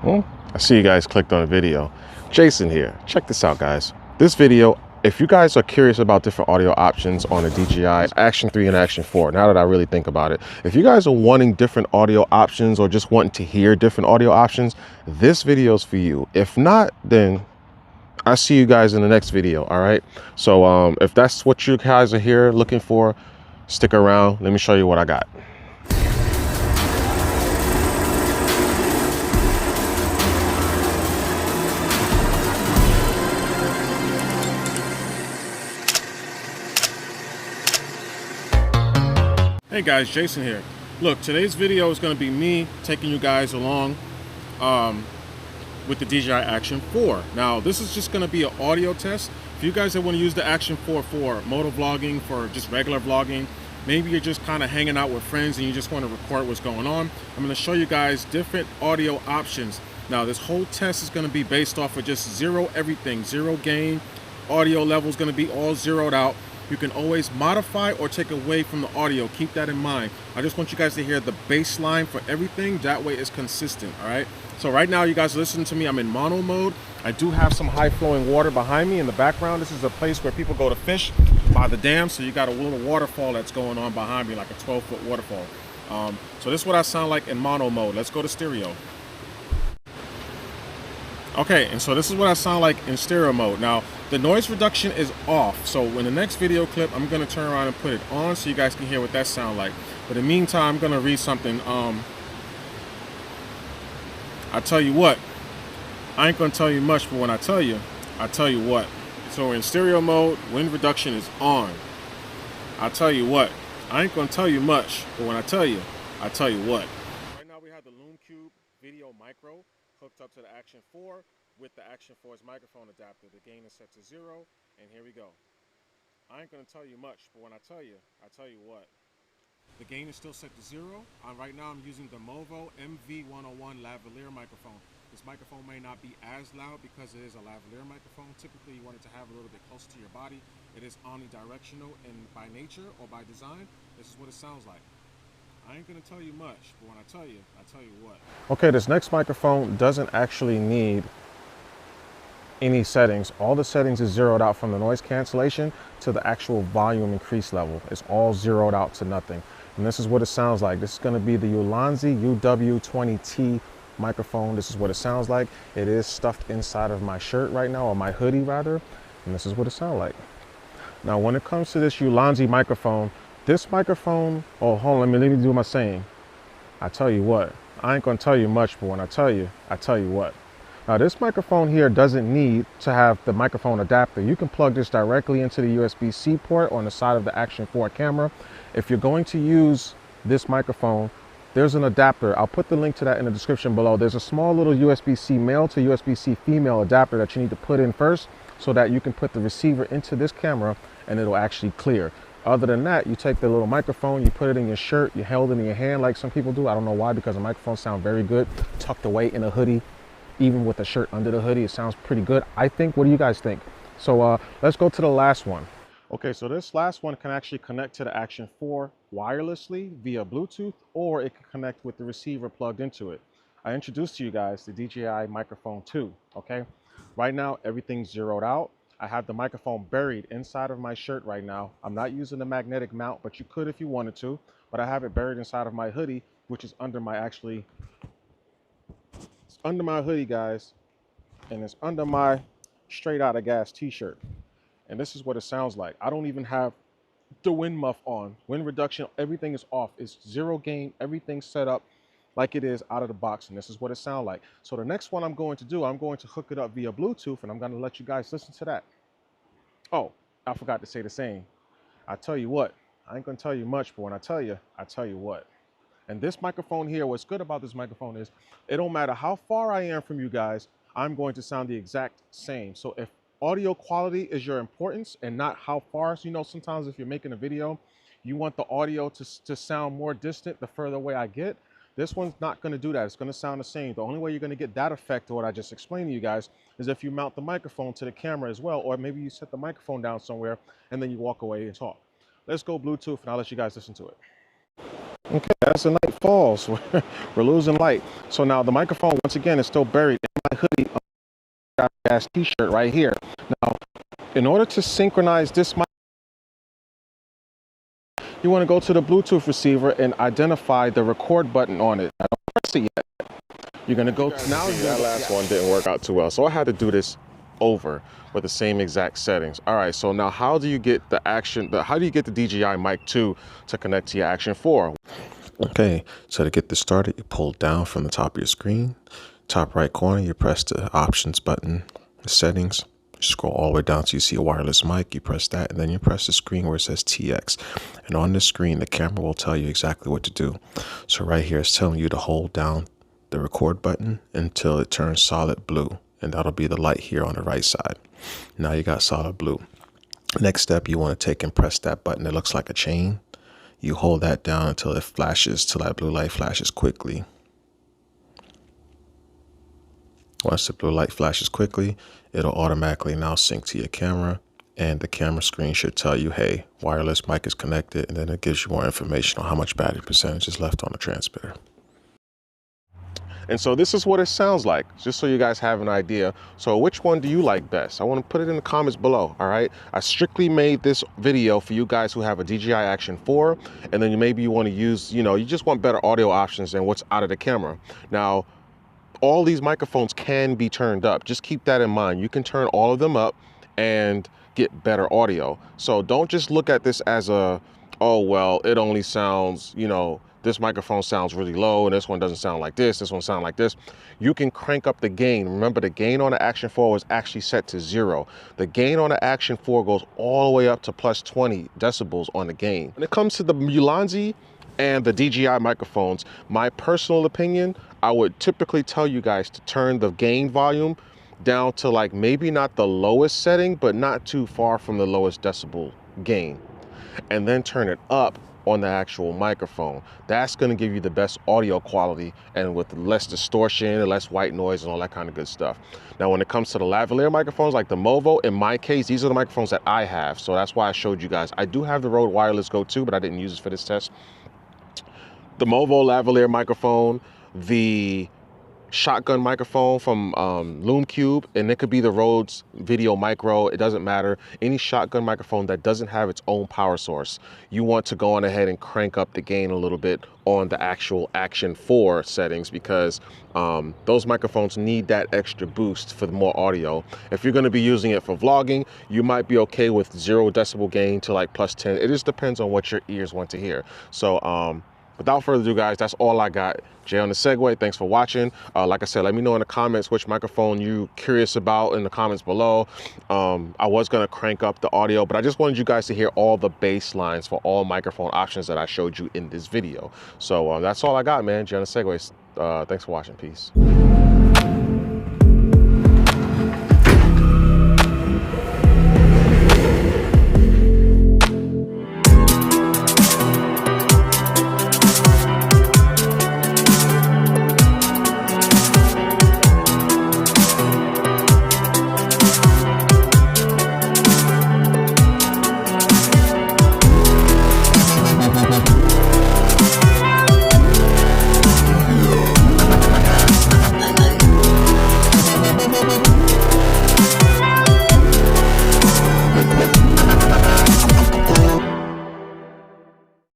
I see you guys clicked on a video. Jason here. Check this out, guys. This video, if you guys are curious about different audio options on a DJI Action 3 and Action 4, now that I really think about it, if you guys are wanting different audio options or just wanting to hear different audio options, this video is for you. If not, then I see you guys in the next video, all right? So if that's what you guys are here looking for, stick around. Let me show you what I got. Hey guys, Jason here. Look, today's video is going to be me taking you guys along with the DJI Action 4. Now, this is just going to be an audio test. For you guys that want to use the Action 4 for moto vlogging, for just regular vlogging, maybe you're just kind of hanging out with friends and you just want to record what's going on, I'm going to show you guys different audio options. Now, this whole test is going to be based off of just everything, zero gain. Audio level is going to be all zeroed out. You can always modify or take away from the audio. Keep that in mind. I just want you guys to hear the baseline for everything. That way it's consistent, all right? So right now, you guys listen to me. I'm in mono mode. I do have some high flowing water behind me in the background. This is a place where people go to fish by the dam. So you got a little waterfall that's going on behind me, like a 12-foot waterfall. So this is what I sound like in mono mode. Let's go to stereo. Okay, and so this is what I sound like in stereo mode. Now, the noise reduction is off. So in the next video clip, I'm gonna turn around and put it on so you guys can hear what that sounds like. But in the meantime, I'm gonna read something. I tell you what, I ain't gonna tell you much, but when I tell you what. So in stereo mode, wind reduction is on. I tell you what, I ain't gonna tell you much, but when I tell you what. Right now we have the Loom Cube Video Micro hooked up to the Action 4 with the Action 4's microphone adapter. The gain is set to 0, and here we go. I ain't gonna tell you much, but when I tell you what. The gain is still set to 0. Right now I'm using the Movo MV101 lavalier microphone. This microphone may not be as loud because it is a lavalier microphone. Typically you want it to have a little bit closer to your body. It is omnidirectional, and by nature or by design, this is what it sounds like. I ain't gonna tell you much, but when I tell you what. Okay, this next microphone doesn't actually need any settings. All the settings is zeroed out from the noise cancellation to the actual volume increase level. It's all zeroed out to nothing. And this is what it sounds like. This is gonna be the Ulanzi UW20T microphone. This is what it sounds like. It is stuffed inside of my shirt right now, or my hoodie rather. And this is what it sounds like. Now, when it comes to this Ulanzi microphone, this microphone, oh, hold on, let me do my saying. I tell you what, I ain't gonna tell you much, but when I tell you what. Now, this microphone here doesn't need to have the microphone adapter. You can plug this directly into the USB-C port on the side of the Action 4 camera. If you're going to use this microphone, there's an adapter. I'll put the link to that in the description below. There's a small little USB-C male to USB-C female adapter that you need to put in first so that you can put the receiver into this camera and it'll actually clear. Other than that, you take the little microphone, you put it in your shirt, you held it in your hand like some people do. I don't know why, because the microphones sound very good tucked away in a hoodie. Even with the shirt under the hoodie, it sounds pretty good, I think. What do you guys think? So let's go to the last one. Okay, so this last one can actually connect to the Action 4 wirelessly via Bluetooth, or it can connect with the receiver plugged into it. I introduced to you guys the DJI Microphone 2, okay? Right now, everything's zeroed out. I have the microphone buried inside of my shirt right now. I'm not using the magnetic mount, but you could if you wanted to. But I have it buried inside of my hoodie, which is under my it's under my hoodie, guys. And it's under my straight out of gas t-shirt. And this is what it sounds like. I don't even have the wind muff on. Wind reduction, everything is off. It's zero gain, everything's set up like it is out of the box, and this is what it sounds like. So the next one I'm going to do, I'm going to hook it up via Bluetooth, and I'm going to let you guys listen to that. Oh, I forgot to say the same. I tell you what, I ain't gonna tell you much, but when I tell you what. And this microphone here, what's good about this microphone is it don't matter how far I am from you guys, I'm going to sound the exact same. So if audio quality is your importance and not how far, so, you know, sometimes if you're making a video, you want the audio to sound more distant the further away I get. This one's not going to do that. It's going to sound the same. The only way you're going to get that effect of what I just explained to you guys is if you mount the microphone to the camera as well, or maybe you set the microphone down somewhere and then you walk away and talk. Let's go Bluetooth and I'll let you guys listen to it. Okay, as the night falls, we're losing light. So now the microphone, once again, is still buried in my hoodie, ass t-shirt right here. Now, in order to synchronize this mic, you want to go to the Bluetooth receiver and identify the record button on it. I don't press it yet. You're going to go to now. That last one didn't work out too well, so I had to do this over with the same exact settings. All right, so now how do you get the how do you get the DJI Mic 2 to connect to your Action 4? Okay, so to get this started, you pull down from the top of your screen, top right corner, you press the options button, the settings, you scroll all the way down till you see a wireless mic, you press that, and then you press the screen where it says TX. And on the screen, the camera will tell you exactly what to do. So right here, it's telling you to hold down the record button until it turns solid blue, and that'll be the light here on the right side. Now you got solid blue. Next step, you want to take and press that button. It looks like a chain. You hold that down until it flashes, till that blue light flashes quickly. Once the blue light flashes quickly, it'll automatically now sync to your camera, and the camera screen should tell you, hey, wireless mic is connected, and then it gives you more information on how much battery percentage is left on the transmitter. And so this is what it sounds like, just so you guys have an idea. So which one do you like best? I want to put it in the comments below, all right? I strictly made this video for you guys who have a DJI Action 4, and then maybe you want to use, you just want better audio options than what's out of the camera. Now, all these microphones can be turned up. Just keep that in mind. You can turn all of them up and get better audio. So don't just look at this as oh, well, it only sounds, this microphone sounds really low and this one doesn't sound like this one sounds like this. You can crank up the gain. Remember, the gain on the Action 4 was actually set to 0. The gain on the Action 4 goes all the way up to plus 20 decibels on the gain. When it comes to the Ulanzi and the DJI microphones, my personal opinion, I would typically tell you guys to turn the gain volume down to like maybe not the lowest setting, but not too far from the lowest decibel gain, and then turn it up on the actual microphone. That's going to give you the best audio quality and with less distortion and less white noise and all that kind of good stuff. Now, when it comes to the lavalier microphones like the Movo, in my case, these are the microphones that I have. So that's why I showed you guys. I do have the Rode Wireless Go 2, but I didn't use it for this test. The Movo lavalier microphone, the shotgun microphone from Loom Cube, and it could be the Rhodes Video Micro, it doesn't matter. Any shotgun microphone that doesn't have its own power source, you want to go on ahead and crank up the gain a little bit on the actual Action 4 settings, because those microphones need that extra boost for the more audio. If you're going to be using it for vlogging, you might be okay with 0 decibel gain to like plus 10. It just depends on what your ears want to hear. So without further ado, guys, that's all I got. Jay on the Segway, thanks for watching. Like I said, let me know in the comments which microphone you curious about in the comments below. I was gonna crank up the audio, but I just wanted you guys to hear all the bass lines for all microphone options that I showed you in this video. So that's all I got, man. Jay on the Segway. Thanks for watching. Peace.